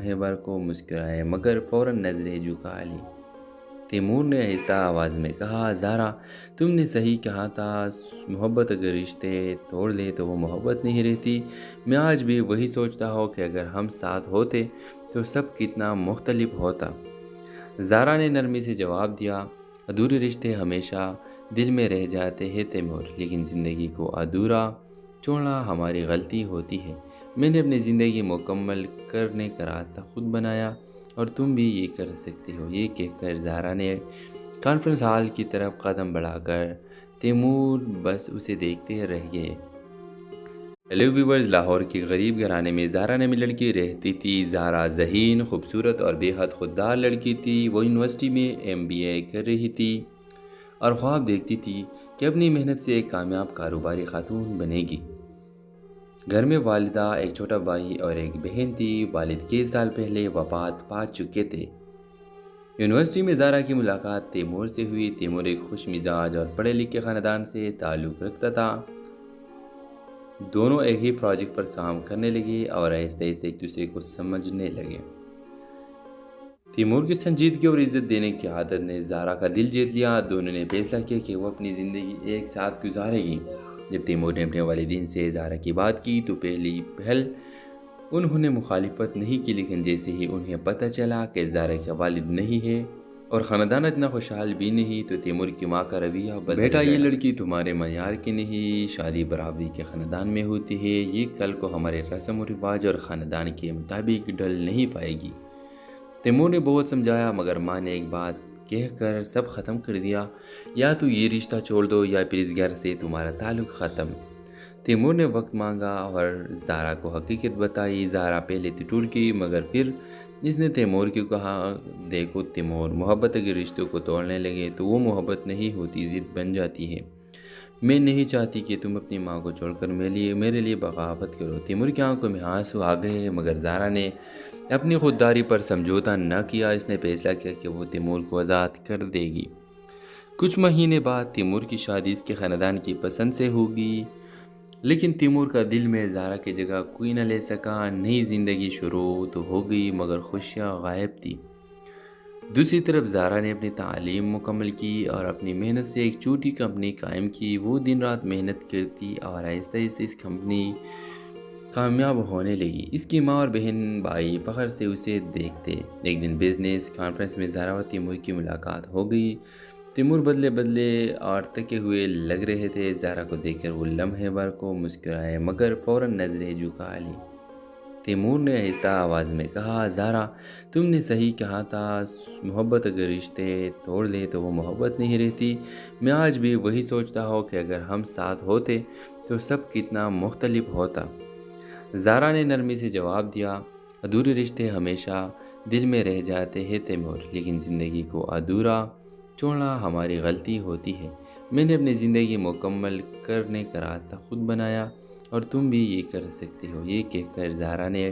رہبر کو مسکرائے مگر فوراً نظریں جھکا لی۔ تیمور نے آہستہ آواز میں کہا، زارا تم نے صحیح کہا تھا، محبت اگر رشتے توڑ دے تو وہ محبت نہیں رہتی۔ میں آج بھی وہی سوچتا ہوں کہ اگر ہم ساتھ ہوتے تو سب کتنا مختلف ہوتا۔ زارا نے نرمی سے جواب دیا، ادھورے رشتے ہمیشہ دل میں رہ جاتے ہیں تیمور، لیکن زندگی کو ادھورا چھوڑنا ہماری غلطی ہوتی ہے۔ میں نے اپنی زندگی مکمل کرنے کا راستہ خود بنایا اور تم بھی یہ کر سکتے ہو۔ یہ کہہ کر زارا نے کانفرنس ہال کی طرف قدم بڑھا کر تیمور بس اسے دیکھتے رہ گئے۔ ہیلو ویورز، لاہور کے غریب گھرانے میں زارا نامی لڑکی رہتی تھی۔ زارا ذہین، خوبصورت اور بے حد خوددار لڑکی تھی۔ وہ یونیورسٹی میں MBA کر رہی تھی اور خواب دیکھتی تھی کہ اپنی محنت سے ایک کامیاب کاروباری خاتون بنے گی۔ گھر میں والدہ، ایک چھوٹا بھائی اور ایک بہن تھی۔ والد کئی سال پہلے وفات پا چکے تھے۔ یونیورسٹی میں زارا کی ملاقات تیمور سے ہوئی۔ تیمور ایک خوش مزاج اور پڑھے لکھے خاندان سے تعلق رکھتا تھا۔ دونوں ایک ہی پروجیکٹ پر کام کرنے لگے اور آہستہ آہستہ ایک دوسرے کو سمجھنے لگے۔ تیمور کی سنجیدگی اور عزت دینے کی عادت نے زارا کا دل جیت لیا۔ دونوں نے فیصلہ کیا کہ وہ اپنی زندگی ایک ساتھ گزارے گی۔ جب تیمور نے اپنے والدین سے زارا کی بات کی تو پہلی پہل انہوں نے مخالفت نہیں کی، لیکن جیسے ہی انہیں پتہ چلا کہ زارا کا والد نہیں ہے اور خاندان اتنا خوشحال بھی نہیں تو تیمور کی ماں کا رویہ بدل گیا۔ بیٹا، یہ لڑکی تمہارے معیار کی نہیں، شادی برابری کے خاندان میں ہوتی ہے، یہ کل کو ہمارے رسم و رواج اور خاندان کے مطابق ڈھل نہیں پائے گی۔ تیمور نے بہت سمجھایا مگر ماں نے ایک بات کہہ کر سب ختم کر دیا، یا تو یہ رشتہ چھوڑ دو یا پھر اس گھر سے تمہارا تعلق ختم۔ تیمور نے وقت مانگا اور زارا کو حقیقت بتائی۔ زارا پہلے تو ٹوٹ گئی مگر پھر اس نے تیمور کو کہا، دیکھو تیمور، محبت اگر رشتوں کو توڑنے لگے تو وہ محبت نہیں ہوتی، ضد بن جاتی ہے۔ میں نہیں چاہتی کہ تم اپنی ماں کو چھوڑ کر میرے لیے بغاوت کرو۔ تیمور کی آنکھوں میں آنسو آ گئے مگر زارا نے اپنی خودداری پر سمجھوتا نہ کیا۔ اس نے فیصلہ کیا کہ وہ تیمور کو آزاد کر دے گی۔ کچھ مہینے بعد تیمور کی شادی اس کے خاندان کی پسند سے ہوگی، لیکن تیمور کا دل میں زارا کی جگہ کوئی نہ لے سکا۔ نئی زندگی شروع تو ہو گئی مگر خوشیاں غائب تھی۔ دوسری طرف زارا نے اپنی تعلیم مکمل کی اور اپنی محنت سے ایک چھوٹی کمپنی قائم کی۔ وہ دن رات محنت کرتی اور آہستہ آہستہ اس کمپنی کامیاب ہونے لگی۔ اس کی ماں اور بہن بھائی فخر سے اسے دیکھتے۔ ایک دن بزنس کانفرنس میں زارا اور تیمور کی ملاقات ہو گئی۔ تیمور بدلے اور تھکے ہوئے لگ رہے تھے۔ زارا کو دیکھ کر وہ لمحے بھر کو مسکرائے مگر فوراً نظریں جھکا لی۔ تیمور نے آہستہ آواز میں کہا، زارا تم نے صحیح کہا تھا، محبت اگر رشتے توڑ دے تو وہ محبت نہیں رہتی۔ میں آج بھی وہی سوچتا ہوں کہ اگر ہم ساتھ ہوتے تو سب کتنا مختلف ہوتا۔ زارا نے نرمی سے جواب دیا، ادھورے رشتے ہمیشہ دل میں رہ جاتے ہیں تیمور، لیکن زندگی کو ادھورا چھوڑنا ہماری غلطی ہوتی ہے۔ میں نے اپنی زندگی مکمل کرنے کا راستہ خود بنایا اور تم بھی یہ کر سکتے ہو۔ یہ کہہ کر زارا نے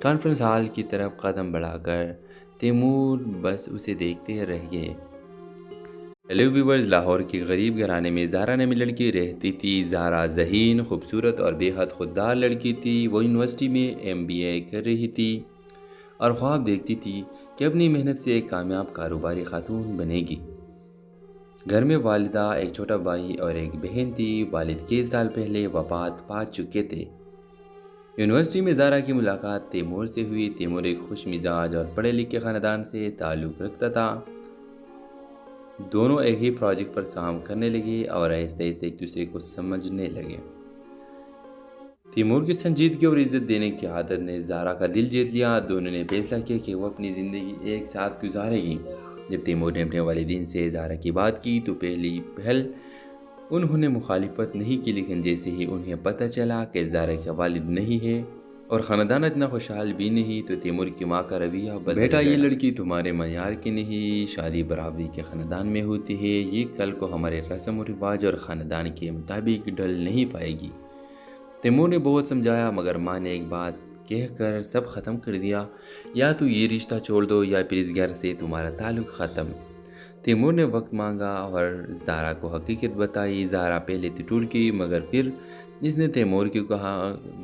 کانفرنس ہال کی طرف قدم بڑھا کر تیمور بس اسے دیکھتے رہ گئے۔ ہیلو ویورز، لاہور کے غریب گھرانے میں زارا نامی لڑکی رہتی تھی۔ زارا ذہین، خوبصورت اور بے حد خوددار لڑکی تھی۔ وہ یونیورسٹی میں MBA کر رہی تھی اور خواب دیکھتی تھی کہ اپنی محنت سے ایک کامیاب کاروباری خاتون بنے گی۔ گھر میں والدہ، ایک چھوٹا بھائی اور ایک بہن تھی۔ والد کئی سال پہلے وفات پا چکے تھے۔ یونیورسٹی میں زارا کی ملاقات تیمور سے ہوئی۔ تیمور ایک خوش مزاج اور پڑھے لکھے خاندان سے تعلق رکھتا تھا۔ دونوں ایک ہی پروجیکٹ پر کام کرنے لگے اور آہستہ آہستہ ایک دوسرے کو سمجھنے لگے۔ تیمور کی سنجیدگی اور عزت دینے کی عادت نے زارا کا دل جیت لیا۔ دونوں نے فیصلہ کیا کہ وہ اپنی زندگی ایک ساتھ گزارے گی۔ جب تیمور نے اپنے والدین سے زارا کی بات کی تو پہلی پہل انہوں نے مخالفت نہیں کی، لیکن جیسے ہی انہیں پتہ چلا کہ زارا کا والد نہیں ہے اور خاندان اتنا خوشحال بھی نہیں تو تیمور کی ماں کا رویہ بدل گیا۔ بیٹا، یہ لڑکی تمہارے معیار کی نہیں، شادی برابری کے خاندان میں ہوتی ہے، یہ کل کو ہمارے رسم و رواج اور خاندان کے مطابق ڈھل نہیں پائے گی۔ تیمور نے بہت سمجھایا مگر ماں نے ایک بات کہہ کر سب ختم کر دیا، یا تو یہ رشتہ چھوڑ دو یا پھر اس گھر سے تمہارا تعلق ختم۔ تیمور نے وقت مانگا اور زارا کو حقیقت بتائی۔ زارا پہلے تو ٹوٹ گئی، مگر پھر اس نے تیمور کو کہا،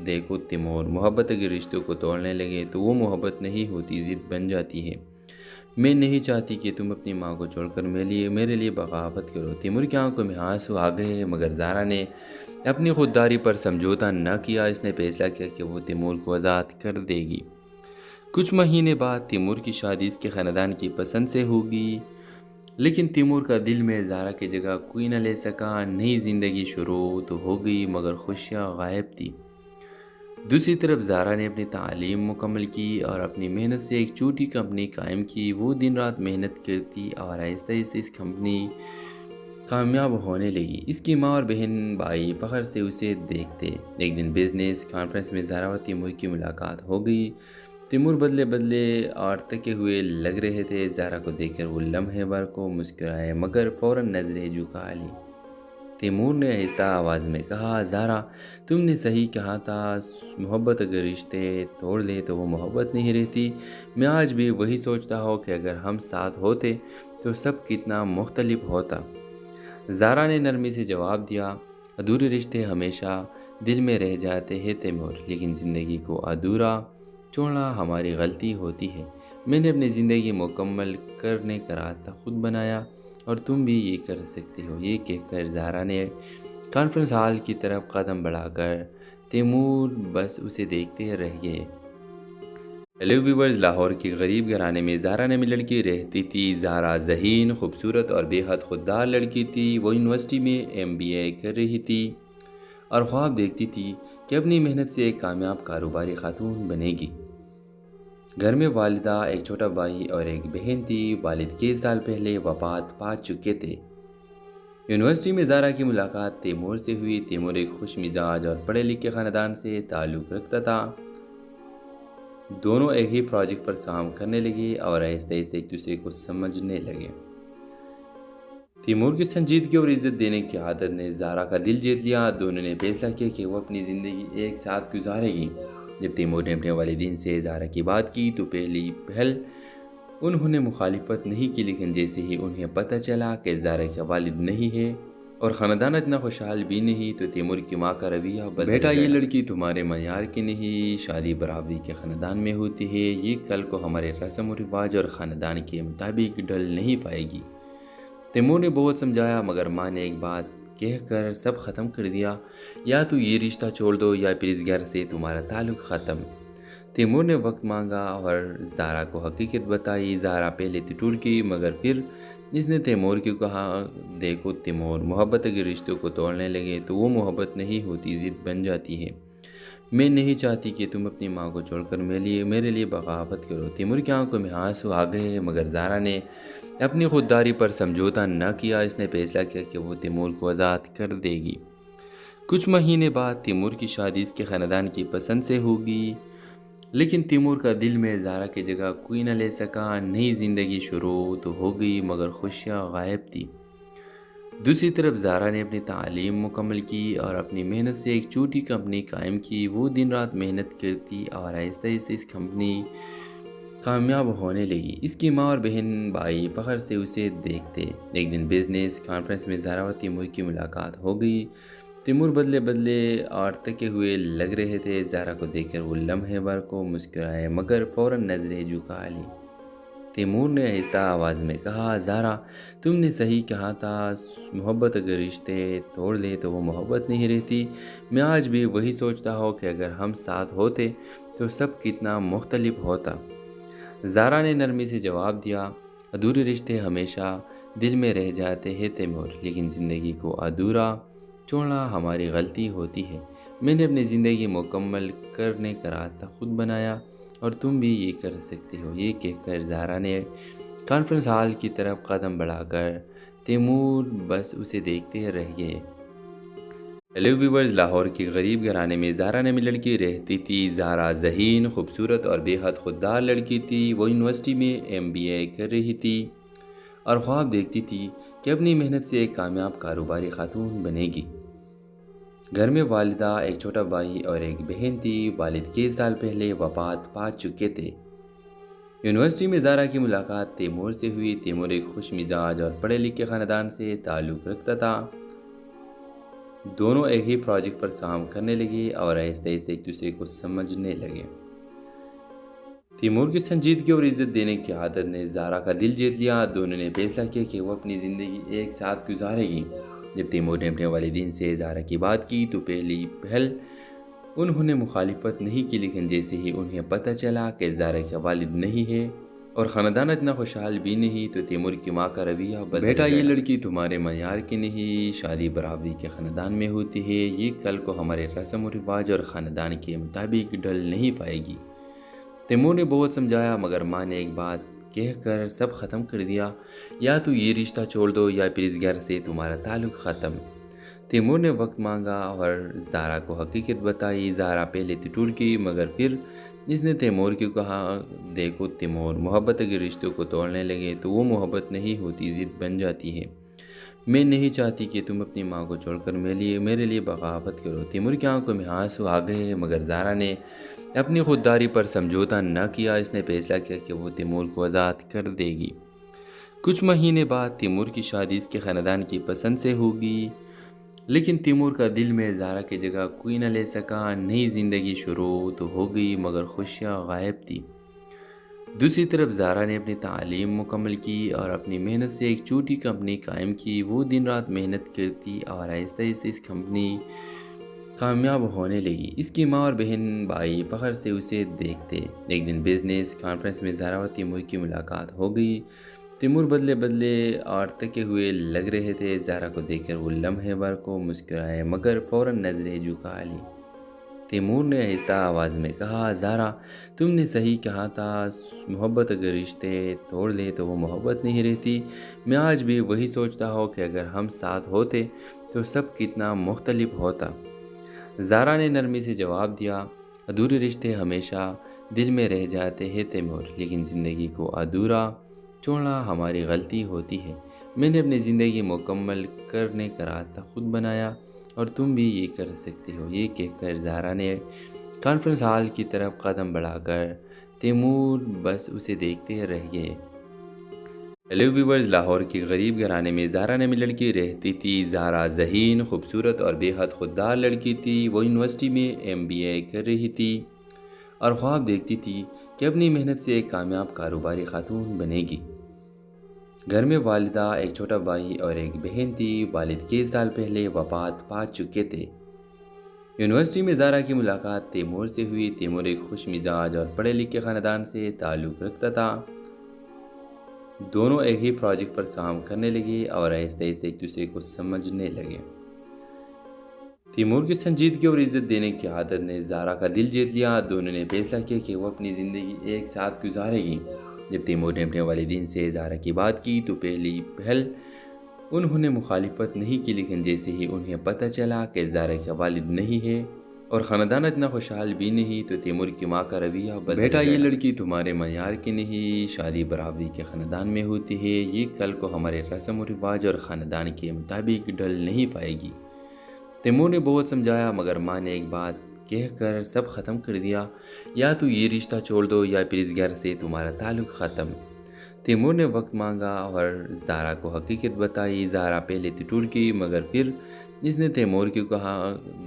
دیکھو تیمور، محبت اگر رشتوں کو توڑنے لگے تو وہ محبت نہیں ہوتی، ضد بن جاتی ہے۔ میں نہیں چاہتی کہ تم اپنی ماں کو چھوڑ کر میرے لیے بغاوت کرو۔ تیمور کی آنکھوں میں آنسو آ گئے، مگر زارا نے اپنی خودداری پر سمجھوتا نہ کیا۔ اس نے فیصلہ کیا کہ وہ تیمور کو آزاد کر دے گی۔ کچھ مہینے بعد تیمور کی شادی اس کے خاندان کی پسند سے ہوگی، لیکن تیمور کا دل میں زارا کی جگہ کوئی نہ لے سکا۔ نئی زندگی شروع تو ہو گئی، مگر خوشیاں غائب تھی۔ دوسری طرف زارا نے اپنی تعلیم مکمل کی اور اپنی محنت سے ایک چھوٹی کمپنی قائم کی۔ وہ دن رات محنت کرتی اور آہستہ آہستہ اس کمپنی کامیاب ہونے لگی۔ اس کی ماں اور بہن بھائی فخر سے اسے دیکھتے۔ ایک دن بزنس کانفرنس میں زارا اور تیمور کی ملاقات ہو گئی۔ تیمور بدلے اور تھکے ہوئے لگ رہے تھے۔ زارا کو دیکھ کر وہ لمحے بھر کو مسکرائے، مگر فوراً نظریں جھکا لی۔ تیمور نے آہستہ آواز میں کہا، زارا، تم نے صحیح کہا تھا، محبت اگر رشتے توڑ دے تو وہ محبت نہیں رہتی۔ میں آج بھی وہی سوچتا ہوں کہ اگر ہم ساتھ ہوتے تو سب کتنا مختلف ہوتا۔ زارا نے نرمی سے جواب دیا، ادھورے رشتے ہمیشہ دل میں رہ جاتے ہیں تیمور، لیکن زندگی کو ادھورا چھوڑنا ہماری غلطی ہوتی ہے۔ میں نے اپنی زندگی مکمل کرنے کا راستہ خود بنایا اور تم بھی یہ کر سکتے ہو۔ یہ کہہ کر زارا نے کانفرنس ہال کی طرف قدم بڑھا کر تیمور بس اسے دیکھتے رہ گئے۔ ہیلو ویورز، لاہور کے غریب گھرانے میں زارا نامی لڑکی رہتی تھی۔ زارا ذہین، خوبصورت اور بے حد خوددار لڑکی تھی۔ وہ یونیورسٹی میں MBA کر رہی تھی اور خواب دیکھتی تھی کہ اپنی محنت سے ایک کامیاب کاروباری خاتون بنے گی۔ گھر میں والدہ، ایک چھوٹا بھائی اور ایک بہن تھی۔ والد 6 سال پہلے وفات پا چکے تھے۔ یونیورسٹی میں زارا کی ملاقات تیمور سے ہوئی۔ تیمور ایک خوش مزاج اور پڑھے لکھے خاندان سے تعلق رکھتا تھا۔ دونوں ایک ہی پروجیکٹ پر کام کرنے لگے اور آہستہ آہستہ ایک دوسرے کو سمجھنے لگے۔ تیمور کی سنجیدگی اور عزت دینے کی عادت نے زارا کا دل جیت لیا۔ دونوں نے فیصلہ کیا کہ وہ اپنی زندگی ایک ساتھ گزارے گی۔ جب تیمور نے اپنے والدین سے زارا کی بات کی تو پہلی پہل انہوں نے مخالفت نہیں کی، لیکن جیسے ہی انہیں پتہ چلا کہ زارا کا والد نہیں ہے اور خاندان اتنا خوشحال بھی نہیں، تو تیمور کی ماں کا رویہ بدل گیا۔ بیٹا، یہ لڑکی تمہارے معیار کی نہیں، شادی برابری کے خاندان میں ہوتی ہے، یہ کل کو ہمارے رسم و رواج اور خاندان کے مطابق ڈھل نہیں پائے گی۔ تیمور نے بہت سمجھایا، مگر ماں نے ایک بات کہہ کر سب ختم کر دیا، یا تو یہ رشتہ چھوڑ دو یا پھر اس گھر سے تمہارا تعلق ختم۔ تیمور نے وقت مانگا اور زارا کو حقیقت بتائی۔ زارا پہلے تو ٹوٹ گئی، مگر پھر اس نے تیمور کو کہا، دیکھو تیمور، محبت اگر رشتوں کو توڑنے لگے تو وہ محبت نہیں ہوتی، ضد بن جاتی ہے۔ میں نہیں چاہتی کہ تم اپنی ماں کو چھوڑ کر میرے لیے بغاوت کرو۔ تیمور کی آنکھوں میں آنسو آ گئے، مگر زارا نے اپنی خودداری پر سمجھوتا نہ کیا۔ اس نے فیصلہ کیا کہ وہ تیمور کو آزاد کر دے گی۔ کچھ مہینے بعد تیمور کی شادی اس کے خاندان کی پسند سے ہوگی، لیکن تیمور کا دل میں زارا کی جگہ کوئی نہ لے سکا۔ نئی زندگی شروع تو ہو گئی، مگر خوشیاں غائب تھی۔ دوسری طرف زارا نے اپنی تعلیم مکمل کی اور اپنی محنت سے ایک چھوٹی کمپنی قائم کی۔ وہ دن رات محنت کرتی اور آہستہ آہستہ اس کمپنی کامیاب ہونے لگی۔ اس کی ماں اور بہن بھائی فخر سے اسے دیکھتے۔ ایک دن بزنس کانفرنس میں زارا اور تیمور کی ملاقات ہو گئی۔ تیمور بدلے اور تھکے ہوئے لگ رہے تھے۔ زارا کو دیکھ کر وہ لمحے بھر کو مسکرائے، مگر فوراً نظریں جھکا لی۔ تیمور نے آہستہ آواز میں کہا، زارا، تم نے صحیح کہا تھا، محبت اگر رشتے توڑ دے تو وہ محبت نہیں رہتی۔ میں آج بھی وہی سوچتا ہوں کہ اگر ہم ساتھ ہوتے تو سب کتنا مختلف ہوتا۔ زارا نے نرمی سے جواب دیا، ادھورے رشتے ہمیشہ دل میں رہ جاتے ہیں تیمور، لیکن زندگی کو ادھورا چھوڑنا ہماری غلطی ہوتی ہے۔ میں نے اپنی زندگی مکمل کرنے کا راستہ خود بنایا اور تم بھی یہ کر سکتے ہو۔ یہ کہہ کر زارا نے کانفرنس ہال کی طرف قدم بڑھا کر تیمور بس اسے دیکھتے رہ گئے۔ ہیلو ویورز، لاہور کے غریب گھرانے میں زارا نامی لڑکی رہتی تھی۔ زارا ذہین، خوبصورت اور بے حد خوددار لڑکی تھی۔ وہ یونیورسٹی میں MBA کر رہی تھی اور خواب دیکھتی تھی کہ اپنی محنت سے ایک کامیاب کاروباری خاتون بنے گی۔ گھر میں والدہ، ایک چھوٹا بھائی اور ایک بہن تھی۔ والد 6 سال پہلے وفات پا چکے تھے۔ یونیورسٹی میں زارا کی ملاقات تیمور سے ہوئی۔ تیمور ایک خوش مزاج اور پڑھے لکھے خاندان سے تعلق رکھتا تھا۔ دونوں ایک ہی پروجیکٹ پر کام کرنے لگے اور آہستہ آہستہ ایک دوسرے کو سمجھنے لگے۔ تیمور کی سنجیدگی اور عزت دینے کی عادت نے زارا کا دل جیت لیا۔ دونوں نے فیصلہ کیا کہ وہ اپنی زندگی ایک ساتھ گزارے گی۔ جب تیمور نے اپنے والدین سے زارا کی بات کی تو پہلی پہل انہوں نے مخالفت نہیں کی، لیکن جیسے ہی انہیں پتہ چلا کہ زارا کا والد نہیں ہے اور خاندان اتنا خوشحال بھی نہیں تو تیمور کی ماں کا رویہ بدل گیا۔ بیٹا، یہ لڑکی تمہارے معیار کی نہیں، شادی برابری کے خاندان میں ہوتی ہے، یہ کل کو ہمارے رسم و رواج اور خاندان کے مطابق ڈھل نہیں پائے گی۔ تیمور نے بہت سمجھایا مگر ماں نے ایک بات کہہ کر سب ختم کر دیا، یا تو یہ رشتہ چھوڑ دو یا پھر اس گھر سے تمہارا تعلق ختم۔ تیمور نے وقت مانگا اور زارا کو حقیقت بتائی۔ زارا پہلے تو ٹوٹ گئی مگر پھر اس نے تیمور کو کہا، دیکھو تیمور، محبت اگر رشتوں کو توڑنے لگے تو وہ محبت نہیں ہوتی، ضد بن جاتی ہے۔ میں نہیں چاہتی کہ تم اپنی ماں کو چھوڑ کر میرے لیے بغاوت کرو۔ تیمور کی آنکھوں میں آنسو آ گئے مگر زارا نے اپنی خودداری پر سمجھوتا نہ کیا۔ اس نے فیصلہ کیا کہ وہ تیمور کو آزاد کر دے گی۔ کچھ مہینے بعد تیمور کی شادی اس کے خاندان کی پسند سے ہوگی، لیکن تیمور کا دل میں زارا کی جگہ کوئی نہ لے سکا۔ نئی زندگی شروع تو ہو گئی مگر خوشیاں غائب تھی۔ دوسری طرف زارا نے اپنی تعلیم مکمل کی اور اپنی محنت سے ایک چھوٹی کمپنی قائم کی۔ وہ دن رات محنت کرتی اور آہستہ آہستہ اس کمپنی کامیاب ہونے لگی۔ اس کی ماں اور بہن بھائی فخر سے اسے دیکھتے۔ ایک دن بزنس کانفرنس میں زارا اور تیمور کی ملاقات ہو گئی۔ تیمور بدلے اور تکے ہوئے لگ رہے تھے۔ زارا کو دیکھ کر وہ لمحے بھر کو مسکرائے مگر فوراً نظریں جھکا لی۔ تیمور نے آہستہ آواز میں کہا، زارا، تم نے صحیح کہا تھا، محبت اگر رشتے توڑ دے تو وہ محبت نہیں رہتی۔ میں آج بھی وہی سوچتا ہوں کہ اگر ہم ساتھ ہوتے تو سب کتنا مختلف ہوتا۔ زارا نے نرمی سے جواب دیا، ادھورے رشتے ہمیشہ دل میں رہ جاتے ہیں تیمور، لیکن زندگی کو ادھورا چھوڑنا ہماری غلطی ہوتی ہے۔ میں نے اپنی زندگی مکمل کرنے کا راستہ خود بنایا اور تم بھی یہ کر سکتے ہو۔ یہ کہہ کر زارا نے کانفرنس ہال کی طرف قدم بڑھا کر تیمور بس اسے دیکھتے رہ گئے۔ ہیلو ویورز، لاہور کے غریب گھرانے میں زارا نامی لڑکی رہتی تھی۔ زارا ذہین، خوبصورت اور بے حد خوددار لڑکی تھی۔ وہ یونیورسٹی میں MBA کر رہی تھی اور خواب دیکھتی تھی کہ اپنی محنت سے ایک کامیاب کاروباری خاتون بنے گی۔ گھر میں والدہ، ایک چھوٹا بھائی اور ایک بہن تھی۔ والد 6 سال پہلے وفات پا چکے تھے۔ یونیورسٹی میں زارا کی ملاقات تیمور سے ہوئی۔ تیمور ایک خوش مزاج اور پڑھے لکھے خاندان سے تعلق رکھتا تھا۔ دونوں ایک ہی پروجیکٹ پر کام کرنے لگے اور آہستہ آہستہ ایک دوسرے کو سمجھنے لگے۔ تیمور کی سنجیدگی اور عزت دینے کی عادت نے زارا کا دل جیت لیا۔ دونوں نے فیصلہ کیا کہ وہ اپنی زندگی ایک ساتھ گزارے گی۔ جب تیمور نے اپنے والدین سے زارا کی بات کی تو پہلی پہل انہوں نے مخالفت نہیں کی، لیکن جیسے ہی انہیں پتہ چلا کہ زارا کا والد نہیں ہے اور خاندان اتنا خوشحال بھی نہیں تو تیمور کی ماں کا رویہ بدل گیا۔ بیٹا، یہ لڑکی تمہارے معیار کی نہیں، شادی برابری کے خاندان میں ہوتی ہے، یہ کل کو ہمارے رسم و رواج اور خاندان کے مطابق ڈھل نہیں پائے گی۔ تیمور نے بہت سمجھایا مگر ماں نے ایک بات کہہ کر سب ختم کر دیا، یا تو یہ رشتہ چھوڑ دو یا پھر اس گھر سے تمہارا تعلق ختم۔ تیمور نے وقت مانگا اور زارا کو حقیقت بتائی۔ زارا پہلے تو ٹوٹ گئی مگر پھر اس نے تیمور کو کہا،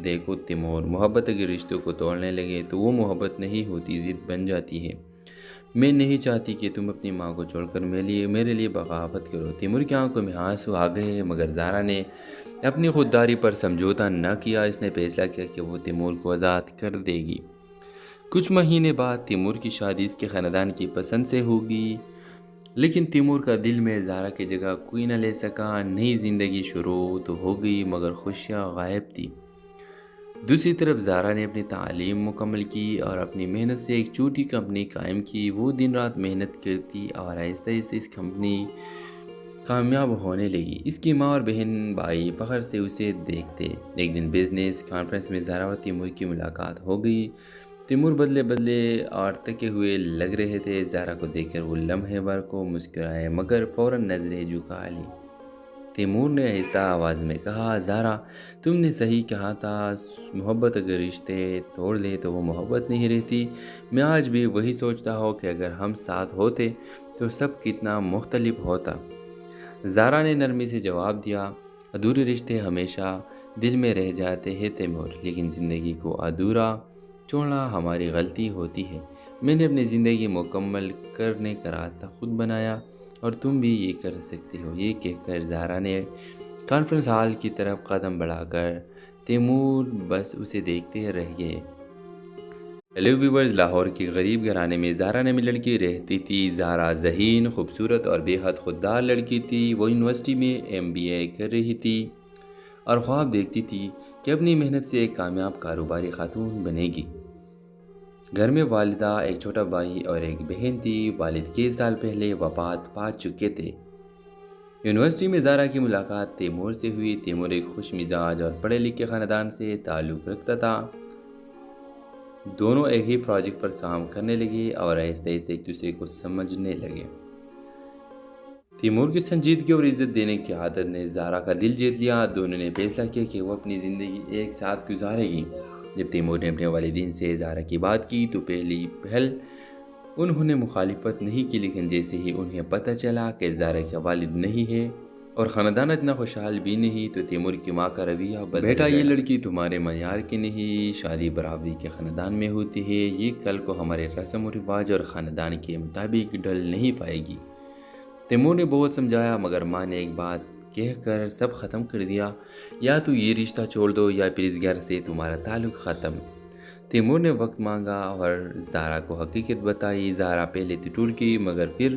دیکھو تیمور، محبت اگر رشتوں کو توڑنے لگے تو وہ محبت نہیں ہوتی، ضد بن جاتی ہے۔ میں نہیں چاہتی کہ تم اپنی ماں کو چھوڑ کر میرے لیے بغاوت کرو۔ تیمور کی آنکھوں میں آنسو آ گئے مگر زارا نے اپنی خودداری پر سمجھوتا نہ کیا۔ اس نے فیصلہ کیا کہ وہ تیمور کو آزاد کر دے گی۔ کچھ مہینے بعد تیمور کی شادی اس کے خاندان کی پسند سے ہوگی، لیکن تیمور کا دل میں زارا کی جگہ کوئی نہ لے سکا۔ نئی زندگی شروع تو ہو گئی مگر خوشیاں غائب تھی۔ دوسری طرف زارا نے اپنی تعلیم مکمل کی اور اپنی محنت سے ایک چھوٹی کمپنی قائم کی۔ وہ دن رات محنت کرتی اور آہستہ آہستہ اس کمپنی کامیاب ہونے لگی۔ اس کی ماں اور بہن بھائی فخر سے اسے دیکھتے۔ ایک دن بزنس کانفرنس میں زارا اور تیمور کی ملاقات ہو گئی۔ تیمور بدلے اور تکے ہوئے لگ رہے تھے۔ زارا کو دیکھ کر وہ لمحے بھر کو مسکرائے مگر فوراً نظریں جھکا لی۔ تیمور نے آہستہ آواز میں کہا، زہرا تم نے صحیح کہا تھا، محبت اگر رشتے توڑ دے تو وہ محبت نہیں رہتی۔ میں آج بھی وہی سوچتا ہوں کہ اگر ہم ساتھ ہوتے تو سب کتنا مختلف ہوتا۔ زہرا نے نرمی سے جواب دیا، ادھورے رشتے ہمیشہ دل میں رہ جاتے ہیں تیمور، لیکن زندگی کو ادھورا چھوڑنا ہماری غلطی ہوتی ہے۔ میں نے اپنی زندگی مکمل کرنے کا راستہ خود بنایا اور تم بھی یہ کر سکتے ہو۔ یہ کہہ کر زہرا نے کانفرنس ہال کی طرف قدم بڑھا کر تیمور بس اسے دیکھتے رہ گئے۔ ہیلو ویورز، لاہور کے غریب گھرانے میں زہرا نامی لڑکی رہتی تھی۔ زہرا ذہین، خوبصورت اور بے حد خوددار لڑکی تھی۔ وہ یونیورسٹی میں MBA کر رہی تھی اور خواب دیکھتی تھی کہ اپنی محنت سے ایک کامیاب کاروباری خاتون بنے گی۔ گھر میں والدہ، ایک چھوٹا بھائی اور ایک بہن تھی۔ والد کئی سال پہلے وفات پا چکے تھے۔ یونیورسٹی میں زہرا کی ملاقات تیمور سے ہوئی۔ تیمور ایک خوش مزاج اور پڑھے لکھے خاندان سے تعلق رکھتا تھا۔ دونوں ایک ہی پروجیکٹ پر کام کرنے لگے اور آہستہ آہستہ ایک دوسرے کو سمجھنے لگے۔ تیمور کی سنجیدگی اور عزت دینے کی عادت نے زہرا کا دل جیت لیا۔ دونوں نے فیصلہ کیا کہ وہ اپنی زندگی ایک ساتھ گزارے گی۔ جب تیمور نے اپنے والدین سے زہرا کی بات کی تو پہلی پہل انہوں نے مخالفت نہیں کی، لیکن جیسے ہی انہیں پتہ چلا کہ زہرا کا والد نہیں ہے اور خاندان اتنا خوشحال بھی نہیں، تو تیمور کی ماں کا رویہ بدل گیا۔ بیٹا، یہ لڑکی تمہارے معیار کی نہیں، شادی برابری کے خاندان میں ہوتی ہے، یہ کل کو ہمارے رسم و رواج اور خاندان کے مطابق ڈھل نہیں پائے گی۔ تیمور نے بہت سمجھایا مگر ماں نے ایک بات کہہ کر سب ختم کر دیا، یا تو یہ رشتہ چھوڑ دو یا پھر اس گھر سے تمہارا تعلق ختم۔ تیمور نے وقت مانگا اور زہرا کو حقیقت بتائی۔ زہرا پہلے تو ٹوٹ گئی مگر پھر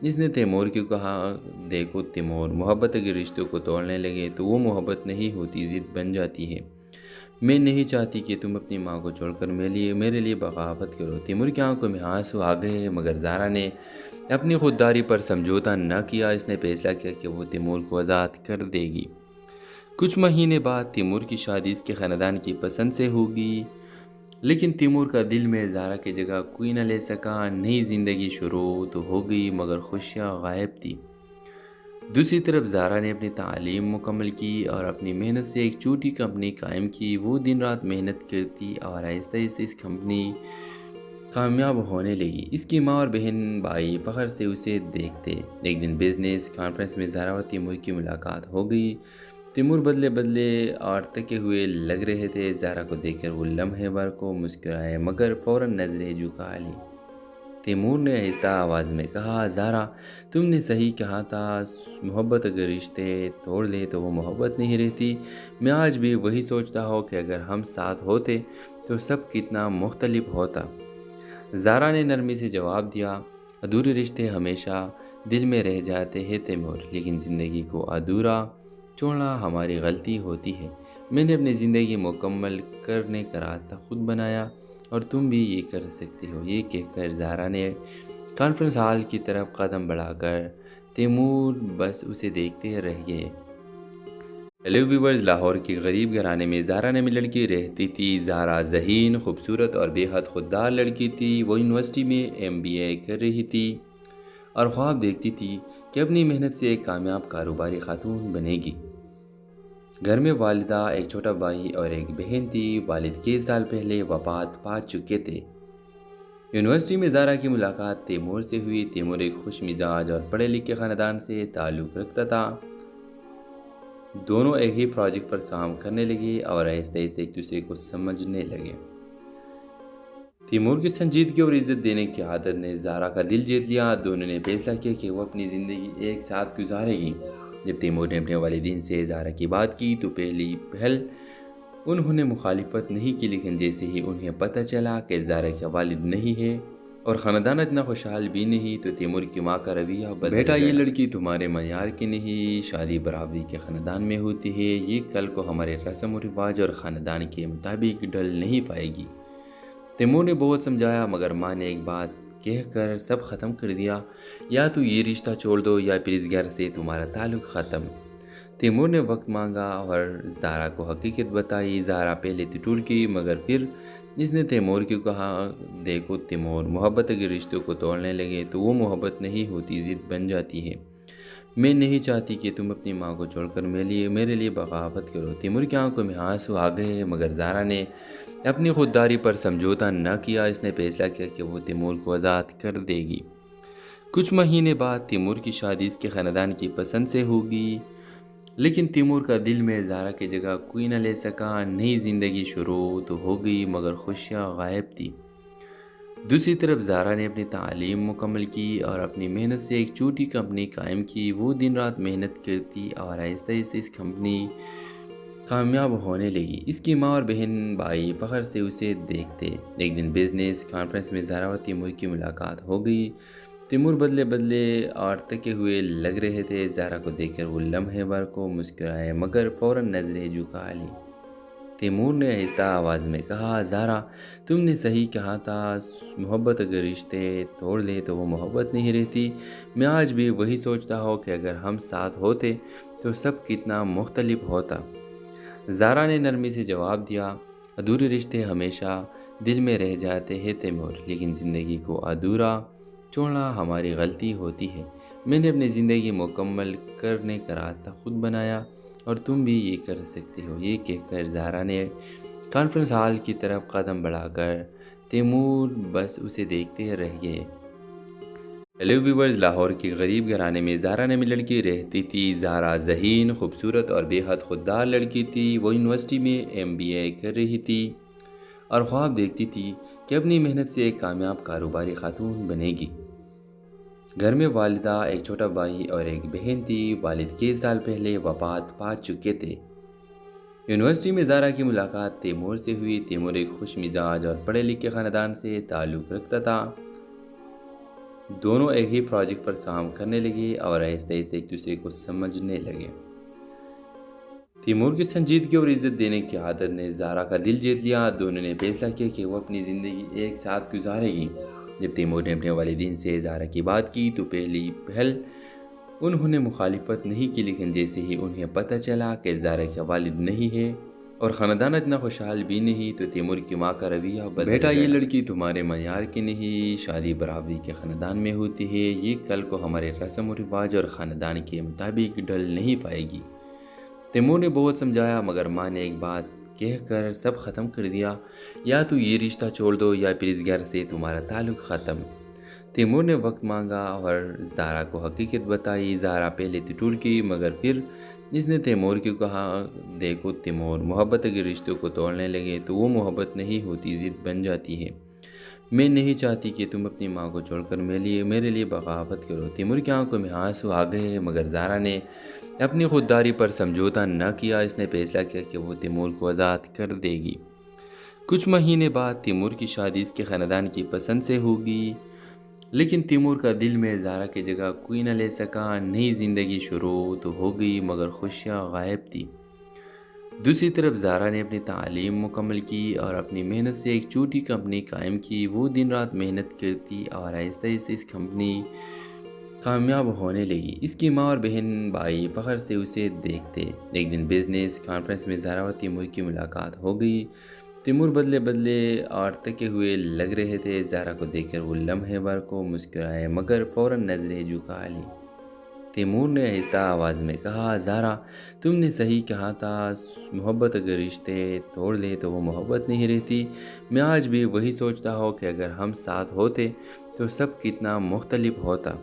اس نے تیمور کو کہا، دیکھو تیمور، محبت اگر رشتوں کو توڑنے لگے تو وہ محبت نہیں ہوتی، ضد بن جاتی ہے۔ میں نہیں چاہتی کہ تم اپنی ماں کو چھوڑ کر میرے لیے بغاوت کرو۔ تیمور کی آنکھوں میں آنسو آ گئے مگر زہرا نے اپنی خودداری پر سمجھوتا نہ کیا۔ اس نے فیصلہ کیا کہ وہ تیمور کو آزاد کر دے گی۔ کچھ مہینے بعد تیمور کی شادی اس کے خاندان کی پسند سے ہوگی، لیکن تیمور کا دل میں زہرا کی جگہ کوئی نہ لے سکا۔ نئی زندگی شروع تو ہو گئی مگر خوشیاں غائب تھی۔ دوسری طرف زہرا نے اپنی تعلیم مکمل کی اور اپنی محنت سے ایک چھوٹی کمپنی قائم کی۔ وہ دن رات محنت کرتی اور آہستہ آہستہ اس کمپنی کامیاب ہونے لگی۔ اس کی ماں اور بہن بھائی فخر سے اسے دیکھتے۔ ایک دن بزنس کانفرنس میں زہرا اور تیمور کی ملاقات ہو گئی۔ تیمور بدلے اور تھکے ہوئے لگ رہے تھے۔ زہرا کو دیکھ کر وہ لمحے بھر کو مسکرائے مگر فوراً نظریں جھکا لی۔ تیمور نے آہستہ آواز میں کہا، زہرا تم نے صحیح کہا تھا، محبت اگر رشتے توڑ دے تو وہ محبت نہیں رہتی۔ میں آج بھی وہی سوچتا ہوں کہ اگر ہم ساتھ ہوتے تو سب کتنا مختلف ہوتا۔ زہرا نے نرمی سے جواب دیا، ادھورے رشتے ہمیشہ دل میں رہ جاتے ہیں تیمور، لیکن زندگی کو ادھورا چھوڑنا ہماری غلطی ہوتی ہے۔ میں نے اپنی زندگی مکمل کرنے کا راستہ خود بنایا اور تم بھی یہ کر سکتے ہو۔ یہ کہہ کر زہرا نے کانفرنس ہال کی طرف قدم بڑھا کر تیمور بس اسے دیکھتے رہ گئے۔ ہیلو ویورز، لاہور کے غریب گھرانے میں زہرا نامی لڑکی رہتی تھی۔ زہرا ذہین، خوبصورت اور بے حد خوددار لڑکی تھی۔ وہ یونیورسٹی میں MBA کر رہی تھی اور خواب دیکھتی تھی کہ اپنی محنت سے ایک کامیاب کاروباری خاتون بنے گی۔ گھر میں والدہ، ایک چھوٹا بھائی اور ایک بہن تھی۔ والد کئی سال پہلے وفات پا چکے تھے۔ یونیورسٹی میں زہرا کی ملاقات تیمور سے ہوئی۔ تیمور ایک خوش مزاج اور پڑھے لکھے خاندان سے تعلق رکھتا تھا۔ دونوں ایک ہی پروجیکٹ پر کام کرنے لگے اور آہستہ آہستہ ایک دوسرے کو سمجھنے لگے۔ تیمور کی سنجیدگی اور عزت دینے کی عادت نے زہرا کا دل جیت لیا۔ دونوں نے فیصلہ کیا کہ وہ اپنی زندگی ایک ساتھ گزارے گی۔ جب تیمور نے اپنے والدین سے زہرا کی بات کی تو پہلی پہل انہوں نے مخالفت نہیں کی، لیکن جیسے ہی انہیں پتہ چلا کہ زہرا کا والد نہیں ہے اور خاندان اتنا خوشحال بھی نہیں، تو تیمور کی ماں کا رویہ بدل گیا۔ بیٹا، یہ لڑکی تمہارے معیار کی نہیں، شادی برابری کے خاندان میں ہوتی ہے، یہ کل کو ہمارے رسم و رواج اور خاندان کے مطابق ڈھل نہیں پائے گی۔ تیمور نے بہت سمجھایا مگر ماں نے ایک بات کہہ کر سب ختم کر دیا، یا تو یہ رشتہ چھوڑ دو یا پھر اس گھر سے تمہارا تعلق ختم۔ تیمور نے وقت مانگا اور زہرا کو حقیقت بتائی۔ زہرا پہلے تو ٹوٹ گئی مگر پھر اس نے تیمور کو کہا، دیکھو تیمور، محبت اگر رشتوں کو توڑنے لگے تو وہ محبت نہیں ہوتی، ضد بن جاتی ہے۔ میں نہیں چاہتی کہ تم اپنی ماں کو چھوڑ کر میرے لیے بغاوت کرو۔ تیمور کی آنکھوں میں آنسو آ گئے، مگر زارا نے اپنی خودداری پر سمجھوتا نہ کیا۔ اس نے فیصلہ کیا کہ وہ تیمور کو آزاد کر دے گی۔ کچھ مہینے بعد تیمور کی شادی اس کے خاندان کی پسند سے ہوگی، لیکن تیمور کا دل میں زارا کی جگہ کوئی نہ لے سکا۔ نئی زندگی شروع تو ہو گئی، مگر خوشیاں غائب تھی۔ دوسری طرف زارا نے اپنی تعلیم مکمل کی اور اپنی محنت سے ایک چھوٹی کمپنی قائم کی۔ وہ دن رات محنت کرتی اور آہستہ آہستہ اس کمپنی کامیاب ہونے لگی۔ اس کی ماں اور بہن بھائی فخر سے اسے دیکھتے۔ ایک دن بزنس کانفرنس میں زارا اور تیمور کی ملاقات ہو گئی۔ تیمور بدلے اور تھکے ہوئے لگ رہے تھے۔ زارا کو دیکھ کر وہ لمحے بھر کو مسکرائے، مگر فوراً نظریں جھکا لی۔ تیمور نے آہستہ آواز میں کہا، زارا تم نے صحیح کہا تھا، محبت اگر رشتے توڑ دے تو وہ محبت نہیں رہتی۔ میں آج بھی وہی سوچتا ہوں کہ اگر ہم ساتھ ہوتے تو سب کتنا مختلف ہوتا۔ زارا نے نرمی سے جواب دیا، ادھورے رشتے ہمیشہ دل میں رہ جاتے ہیں تیمور، لیکن زندگی کو ادھورا چھوڑنا ہماری غلطی ہوتی ہے۔ میں نے اپنی زندگی مکمل کرنے کا راستہ خود بنایا اور تم بھی یہ کر سکتے ہو۔ یہ کہہ کر زارا نے کانفرنس ہال کی طرف قدم بڑھا کر تیمور بس اسے دیکھتے رہ گئے۔ ہیلو ویورز، لاہور کے غریب گھرانے میں زارا نامی لڑکی رہتی تھی۔ زارا ذہین، خوبصورت اور بے حد خوددار لڑکی تھی۔ وہ یونیورسٹی میں MBA کر رہی تھی اور خواب دیکھتی تھی کہ اپنی محنت سے ایک کامیاب کاروباری خاتون بنے گی۔ گھر میں والدہ، ایک چھوٹا بھائی اور ایک بہن تھی۔ والد 6 سال پہلے وفات پا چکے تھے۔ یونیورسٹی میں زارا کی ملاقات تیمور سے ہوئی۔ تیمور ایک خوش مزاج اور پڑھے لکھے خاندان سے تعلق رکھتا تھا۔ دونوں ایک ہی پروجیکٹ پر کام کرنے لگے اور آہستہ آہستہ ایک دوسرے کو سمجھنے لگے۔ تیمور کی سنجیدگی اور عزت دینے کی عادت نے زارا کا دل جیت لیا۔ دونوں نے فیصلہ کیا کہ وہ اپنی زندگی ایک ساتھ گزارے گی۔ جب تیمور نے اپنے والدین سے زارا کی بات کی تو پہلی پہل انہوں نے مخالفت نہیں کی، لیکن جیسے ہی انہیں پتہ چلا کہ زارا کا والد نہیں ہے اور خاندان اتنا خوشحال بھی نہیں، تو تیمور کی ماں کا رویہ بدل گیا۔ بیٹا، یہ لڑکی تمہارے معیار کی نہیں، شادی برابری کے خاندان میں ہوتی ہے، یہ کل کو ہمارے رسم و رواج اور خاندان کے مطابق ڈھل نہیں پائے گی۔ تیمور نے بہت سمجھایا، مگر ماں نے ایک بات کہہ کر سب ختم کر دیا، یا تو یہ رشتہ چھوڑ دو یا پھر اس گھر سے تمہارا تعلق ختم۔ تیمور نے وقت مانگا اور زارا کو حقیقت بتائی۔ زارا پہلے تو ٹوٹ گئی، مگر پھر اس نے تیمور کو کہا، دیکھو تیمور، محبت اگر رشتوں کو توڑنے لگے تو وہ محبت نہیں ہوتی، ضد بن جاتی ہے۔ میں نہیں چاہتی کہ تم اپنی ماں کو چھوڑ کر میرے لیے بغاوت کرو۔ تیمور کی آنکھوں میں آنسو آ گئے، مگر زارا نے اپنی خودداری پر سمجھوتا نہ کیا۔ اس نے فیصلہ کیا کہ وہ تیمور کو آزاد کر دے گی۔ کچھ مہینے بعد تیمور کی شادی اس کے خاندان کی پسند سے ہوگی، لیکن تیمور کا دل میں زارا کی جگہ کوئی نہ لے سکا۔ نئی زندگی شروع تو ہو گئی، مگر خوشیاں غائب تھی۔ دوسری طرف زارا نے اپنی تعلیم مکمل کی اور اپنی محنت سے ایک چھوٹی کمپنی قائم کی۔ وہ دن رات محنت کرتی اور آہستہ آہستہ اس کمپنی کامیاب ہونے لگی۔ اس کی ماں اور بہن بھائی فخر سے اسے دیکھتے۔ ایک دن بزنس کانفرنس میں زارا اور تیمور کی ملاقات ہو گئی۔ تیمور بدلے اور تھکے ہوئے لگ رہے تھے۔ زارا کو دیکھ کر وہ لمحے بھر کو مسکرائے، مگر فوراً نظریں جھکا لی۔ تیمور نے آہستہ آواز میں کہا، زارا تم نے صحیح کہا تھا، محبت اگر رشتے توڑ دے تو وہ محبت نہیں رہتی۔ میں آج بھی وہی سوچتا ہوں کہ اگر ہم ساتھ ہوتے تو سب کتنا مختلف ہوتا۔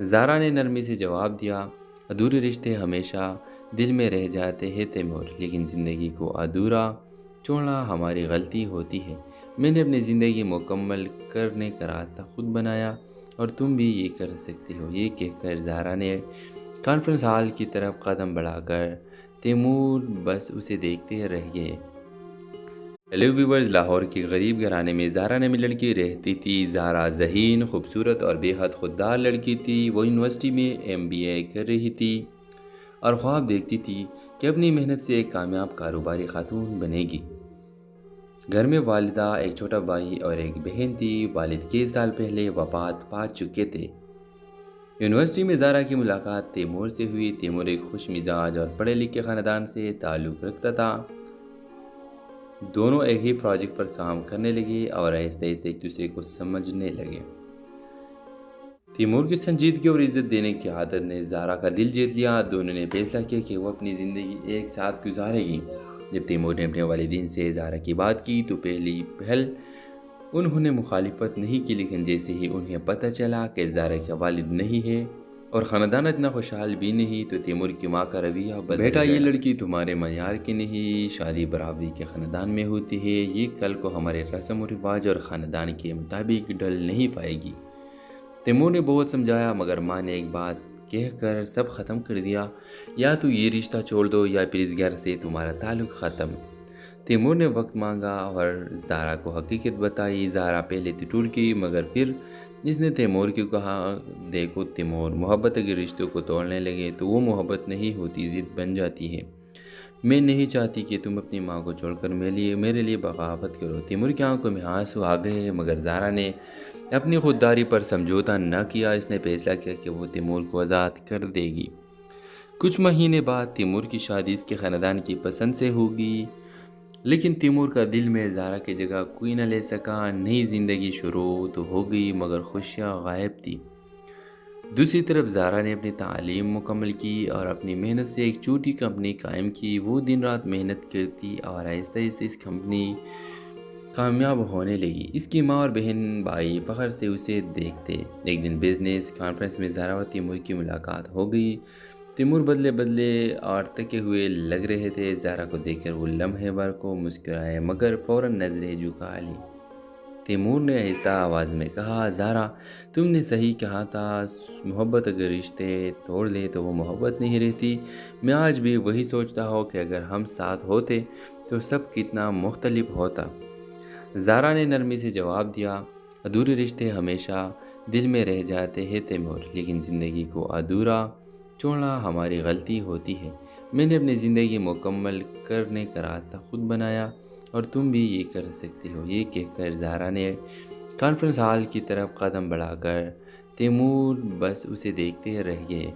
زارا نے نرمی سے جواب دیا، ادھورے رشتے ہمیشہ دل میں رہ جاتے ہیں تیمور، لیکن زندگی کو ادھورا چھوڑنا ہماری غلطی ہوتی ہے۔ میں نے اپنی زندگی مکمل کرنے کا راستہ خود بنایا اور تم بھی یہ کر سکتے ہو۔ یہ کہہ کر زارا نے کانفرنس ہال کی طرف قدم بڑھا کر تیمور بس اسے دیکھتے رہ گئے۔ ہیلو ویورز، لاہور کے غریب گھرانے میں زارا نامی لڑکی رہتی تھی۔ زارا ذہین، خوبصورت اور بے حد خوددار لڑکی تھی۔ وہ یونیورسٹی میں MBA کر رہی تھی اور خواب دیکھتی تھی کہ اپنی محنت سے ایک کامیاب کاروباری خاتون بنے گی۔ گھر میں والدہ، ایک چھوٹا بھائی اور ایک بہن تھی۔ والد 6 سال پہلے وفات پا چکے تھے۔ یونیورسٹی میں زارا کی ملاقات تیمور سے ہوئی۔ تیمور ایک خوش مزاج اور پڑھے لکھے خاندان سے تعلق رکھتا تھا۔ دونوں ایک ہی پروجیکٹ پر کام کرنے لگے اور آہستہ آہستہ ایک دوسرے کو سمجھنے لگے۔ تیمور کی سنجیدگی اور عزت دینے کی عادت نے زارا کا دل جیت لیا۔ دونوں نے فیصلہ کیا کہ وہ اپنی زندگی ایک ساتھ گزارے گی۔ جب تیمور نے اپنے والدین سے زارا کی بات کی تو پہلی پہل انہوں نے مخالفت نہیں کی، لیکن جیسے ہی انہیں پتہ چلا کہ زارا کا والد نہیں ہے اور خاندان اتنا خوشحال بھی نہیں تو تیمور کی ماں کا رویہ بدل گیا۔ بیٹا، یہ لڑکی تمہارے معیار کی نہیں، شادی برابری کے خاندان میں ہوتی ہے، یہ کل کو ہمارے رسم و رواج اور خاندان کے مطابق ڈھل نہیں پائے گی۔ تیمور نے بہت سمجھایا مگر ماں نے ایک بات کہہ کر سب ختم کر دیا، یا تو یہ رشتہ چھوڑ دو یا پھر اس گھر سے تمہارا تعلق ختم۔ تیمور نے وقت مانگا اور زارا کو حقیقت بتائی۔ زارا پہلے تو ٹوٹ گئی مگر پھر اس نے تیمور کو کہا، دیکھو تیمور، محبت اگر رشتوں کو توڑنے لگے تو وہ محبت نہیں ہوتی، ضد بن جاتی ہے۔ میں نہیں چاہتی کہ تم اپنی ماں کو چھوڑ کر میرے لیے بغاوت کرو۔ تیمور کی آنکھوں میں آنسو آ گئے مگر زارا نے اپنی خودداری پر سمجھوتا نہ کیا۔ اس نے فیصلہ کیا کہ وہ تیمور کو آزاد کر دے گی۔ کچھ مہینے بعد تیمور کی شادی اس کے خاندان کی پسند سے ہوگی، لیکن تیمور کا دل میں زارا کی جگہ کوئی نہ لے سکا۔ نئی زندگی شروع تو ہو گئی مگر خوشیاں غائب تھی۔ دوسری طرف زارا نے اپنی تعلیم مکمل کی اور اپنی محنت سے ایک چھوٹی کمپنی قائم کی۔ وہ دن رات محنت کرتی اور آہستہ آہستہ اس کمپنی کامیاب ہونے لگی۔ اس کی ماں اور بہن بھائی فخر سے اسے دیکھتے۔ ایک دن بزنس کانفرنس میں زارا اور تیمور کی ملاقات ہو گئی۔ تیمور بدلے اور تھکے ہوئے لگ رہے تھے۔ زارا کو دیکھ کر وہ لمحے بھر کو مسکرائے مگر فوراً نظریں جھکا لی۔ تیمور نے آہستہ آواز میں کہا، زارا، تم نے صحیح کہا تھا، محبت اگر رشتے توڑ لے تو وہ محبت نہیں رہتی۔ میں آج بھی وہی سوچتا ہوں کہ اگر ہم ساتھ ہوتے تو سب کتنا مختلف ہوتا۔ زارا نے نرمی سے جواب دیا، ادھورے رشتے ہمیشہ دل میں رہ جاتے ہیں تیمور، لیکن زندگی کو ادھورا چھوڑنا ہماری غلطی ہوتی ہے۔ میں نے اپنی زندگی مکمل کرنے کا راستہ خود بنایا اور تم بھی یہ کر سکتے ہو۔ یہ کہہ کر زارا نے کانفرنس ہال کی طرف قدم بڑھا کر تیمور بس اسے دیکھتے رہ گئے۔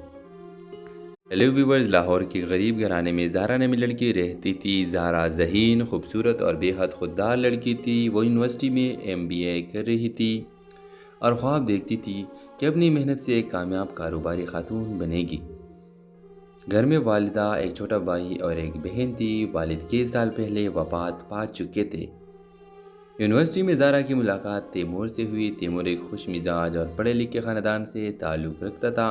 ہیلو ویورز، لاہور کے غریب گھرانے میں زارا نامی لڑکی رہتی تھی۔ زارا ذہین، خوبصورت اور بے حد خوددار لڑکی تھی۔ وہ یونیورسٹی میں MBA کر رہی تھی اور خواب دیکھتی تھی کہ اپنی محنت سے ایک کامیاب کاروباری خاتون بنے گی۔ گھر میں والدہ، ایک چھوٹا بھائی اور ایک بہن تھی۔ والد کئی سال پہلے وفات پا چکے تھے۔ یونیورسٹی میں زارا کی ملاقات تیمور سے ہوئی۔ تیمور ایک خوش مزاج اور پڑھے لکھے خاندان سے تعلق رکھتا تھا۔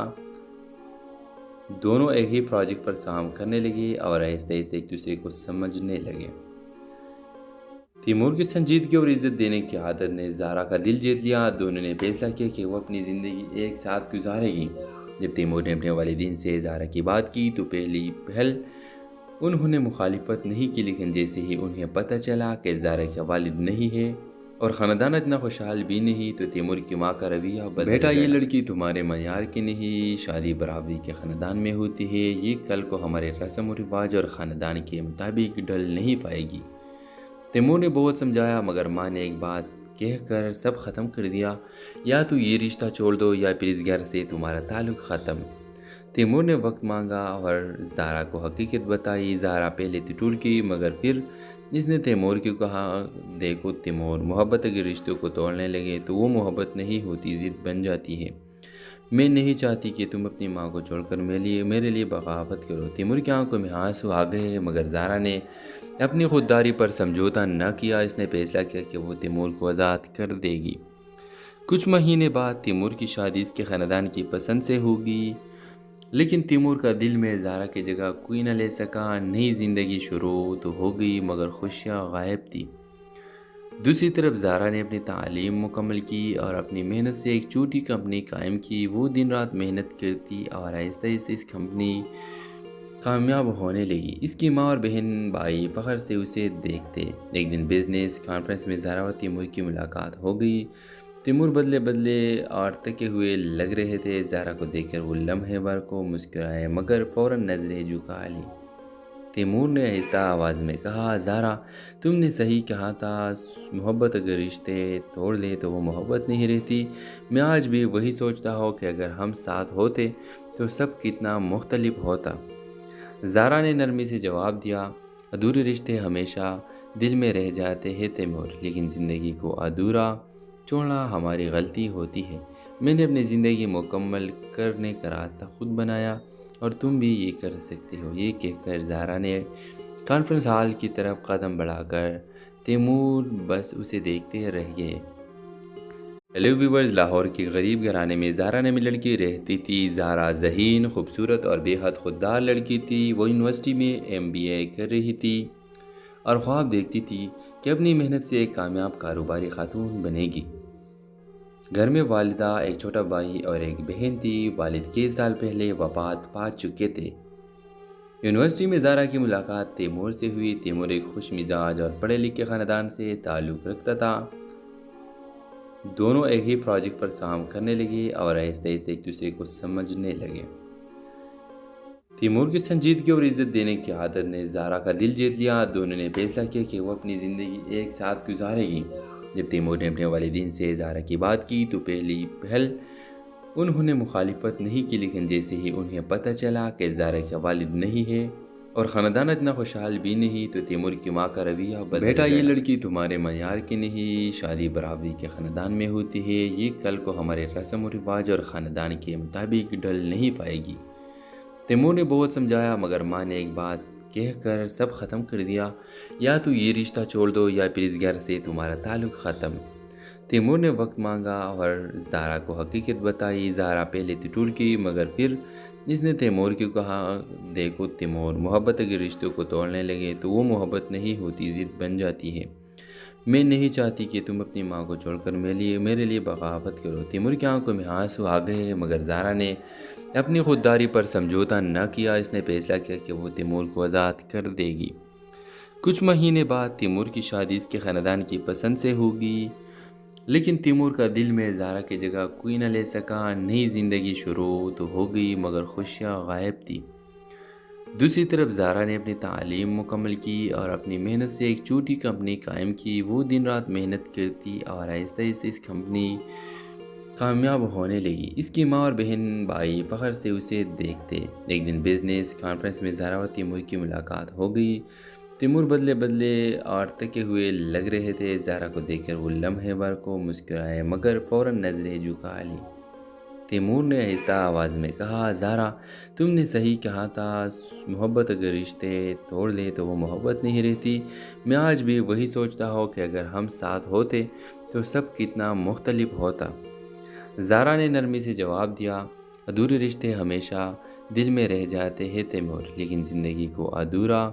دونوں ایک ہی پروجیکٹ پر کام کرنے لگے اور آہستہ آہستہ ایک دوسرے کو سمجھنے لگے۔ تیمور کی سنجیدگی اور عزت دینے کی عادت نے زارا کا دل جیت لیا۔ دونوں نے فیصلہ کیا کہ وہ اپنی زندگی ایک ساتھ گزارے گی۔ جب تیمور نے اپنے والدین سے زارا کی بات کی تو پہلی پہل انہوں نے مخالفت نہیں کی، لیکن جیسے ہی انہیں پتہ چلا کہ زارا کا والد نہیں ہے اور خاندان اتنا خوشحال بھی نہیں تو تیمور کی ماں کا رویہ بدل گیا۔ بیٹا، یہ لڑکی تمہارے معیار کی نہیں، شادی برابری کے خاندان میں ہوتی ہے، یہ کل کو ہمارے رسم و رواج اور خاندان کے مطابق ڈھل نہیں پائے گی۔ تیمور نے بہت سمجھایا مگر ماں نے ایک بات کہہ کر سب ختم کر دیا، یا تو یہ رشتہ چھوڑ دو یا پھر اس گھر سے تمہارا تعلق ختم۔ تیمور نے وقت مانگا اور زارا کو حقیقت بتائی۔ زارا پہلے تو ٹوٹ گئی مگر پھر اس نے تیمور کو کہا، دیکھو تیمور، محبت اگر رشتوں کو توڑنے لگے تو وہ محبت نہیں ہوتی، ضد بن جاتی ہے۔ میں نہیں چاہتی کہ تم اپنی ماں کو چھوڑ کر میرے لیے بغاوت کرو۔ تیمور کی آنکھوں میں آنسو آ گئے مگر زارا نے اپنی خودداری پر سمجھوتا نہ کیا۔ اس نے فیصلہ کیا کہ وہ تیمور کو آزاد کر دے گی۔ کچھ مہینے بعد تیمور کی شادی اس کے خاندان کی پسند سے ہوگی، لیکن تیمور کا دل میں زارا کی جگہ کوئی نہ لے سکا۔ نئی زندگی شروع تو ہو گئی مگر خوشیاں غائب تھی۔ دوسری طرف زارا نے اپنی تعلیم مکمل کی اور اپنی محنت سے ایک چھوٹی کمپنی قائم کی۔ وہ دن رات محنت کرتی اور آہستہ آہستہ اس کمپنی کامیاب ہونے لگی۔ اس کی ماں اور بہن بھائی فخر سے اسے دیکھتے۔ ایک دن بزنس کانفرنس میں زارا اور تیمور کی ملاقات ہو گئی۔ تیمور بدلے اور تھکے ہوئے لگ رہے تھے۔ زارا کو دیکھ کر وہ لمحے بھر کو مسکرائے مگر فوراً نظریں جھکا لی۔ تیمور نے آہستہ آواز میں کہا، زارا، تم نے صحیح کہا تھا، محبت اگر رشتے توڑ لے تو وہ محبت نہیں رہتی۔ میں آج بھی وہی سوچتا ہوں کہ اگر ہم ساتھ ہوتے تو سب کتنا مختلف ہوتا۔ زارا نے نرمی سے جواب دیا، ادھورے رشتے ہمیشہ دل میں رہ جاتے ہیں تیمور، لیکن زندگی کو ادھورا چھوڑنا ہماری غلطی ہوتی ہے۔ میں نے اپنی زندگی مکمل کرنے کا راستہ خود بنایا اور تم بھی یہ کر سکتے ہو۔ یہ کہہ کر زہرا نے کانفرنس ہال کی طرف قدم بڑھا کر تیمور بس اسے دیکھتے رہ گئے۔ ہیلو ویورز، لاہور کے غریب گھرانے میں زہرا نامی لڑکی رہتی تھی۔ زہرا ذہین، خوبصورت اور بے حد خوددار لڑکی تھی۔ وہ یونیورسٹی میں MBA کر رہی تھی اور خواب دیکھتی تھی کہ اپنی محنت سے ایک کامیاب کاروباری خاتون بنے گی۔ گھر میں والدہ، ایک چھوٹا بھائی اور ایک بہن تھی۔ والد کئی سال پہلے وفات پا چکے تھے۔ یونیورسٹی میں زہرا کی ملاقات تیمور سے ہوئی۔ تیمور ایک خوش مزاج اور پڑھے لکھے خاندان سے تعلق رکھتا تھا۔ دونوں ایک ہی پروجیکٹ پر کام کرنے لگے اور آہستہ آہستہ ایک دوسرے کو سمجھنے لگے۔ تیمور کی سنجیدگی اور عزت دینے کی عادت نے زہرا کا دل جیت لیا۔ دونوں نے فیصلہ کیا کہ وہ اپنی زندگی ایک ساتھ گزارے گی۔ جب تیمور نے اپنے والدین سے زہرا کی بات کی تو پہلی پہل انہوں نے مخالفت نہیں کی، لیکن جیسے ہی انہیں پتہ چلا کہ زہرا کا والد نہیں ہے اور خاندان اتنا خوشحال بھی نہیں، تو تیمور کی ماں کا رویہ بدل گیا۔ بیٹا، یہ لڑکی تمہارے معیار کی نہیں، شادی برابری کے خاندان میں ہوتی ہے، یہ کل کو ہمارے رسم و رواج اور خاندان کے مطابق ڈھل نہیں پائے گی۔ تیمور نے بہت سمجھایا، مگر ماں نے ایک بات کہہ کر سب ختم کر دیا، یا تو یہ رشتہ چھوڑ دو یا پھر اس گھر سے تمہارا تعلق ختم۔ تیمور نے وقت مانگا اور زہرا کو حقیقت بتائی۔ زہرا پہلے تو ٹوٹ گئی، مگر پھر اس نے تیمور کو کہا، دیکھو تیمور، محبت اگر رشتوں کو توڑنے لگے تو وہ محبت نہیں ہوتی، ضد بن جاتی ہے۔ میں نہیں چاہتی کہ تم اپنی ماں کو چھوڑ کر میرے لیے بغاوت کرو۔ تیمور کی آنکھوں میں آنسو آ گئے، مگر زہرا نے اپنی خودداری پر سمجھوتا نہ کیا۔ اس نے فیصلہ کیا کہ وہ تیمور کو آزاد کر دے گی۔ کچھ مہینے بعد تیمور کی شادی اس کے خاندان کی پسند سے ہوگی، لیکن تیمور کا دل میں زہرا کی جگہ کوئی نہ لے سکا۔ نئی زندگی شروع تو ہو گئی، مگر خوشیاں غائب تھی۔ دوسری طرف زہرا نے اپنی تعلیم مکمل کی اور اپنی محنت سے ایک چھوٹی کمپنی قائم کی۔ وہ دن رات محنت کرتی اور آہستہ آہستہ اس کمپنی کامیاب ہونے لگی۔ اس کی ماں اور بہن بھائی فخر سے اسے دیکھتے۔ ایک دن بزنس کانفرنس میں زہرا اور تیمور کی ملاقات ہو گئی۔ تیمور بدلے اور تھکے ہوئے لگ رہے تھے۔ زہرا کو دیکھ کر وہ لمحے بھر کو مسکرائے، مگر فوراً نظریں جھکا لی۔ تیمور نے آہستہ آواز میں کہا، زہرا، تم نے صحیح کہا تھا، محبت اگر رشتے توڑ لے تو وہ محبت نہیں رہتی۔ میں آج بھی وہی سوچتا ہوں کہ اگر ہم ساتھ ہوتے تو سب کتنا مختلف ہوتا۔ زہرا نے نرمی سے جواب دیا، ادھورے رشتے ہمیشہ دل میں رہ جاتے ہیں تیمور، لیکن زندگی کو ادھورا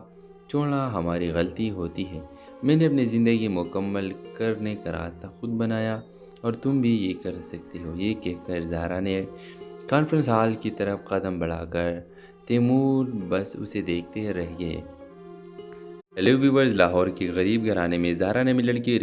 چھوڑنا ہماری غلطی ہوتی ہے۔ میں نے اپنی زندگی مکمل کرنے کا راستہ خود بنایا اور تم بھی یہ کر سکتے ہو۔ یہ کہہ کر زہرا نے کانفرنس ہال کی طرف قدم بڑھا کر تیمور بس اسے دیکھتے رہ گئے۔ ہیلو ویورز، لاہور کے غریب گھرانے میں زہرا نامی لڑکی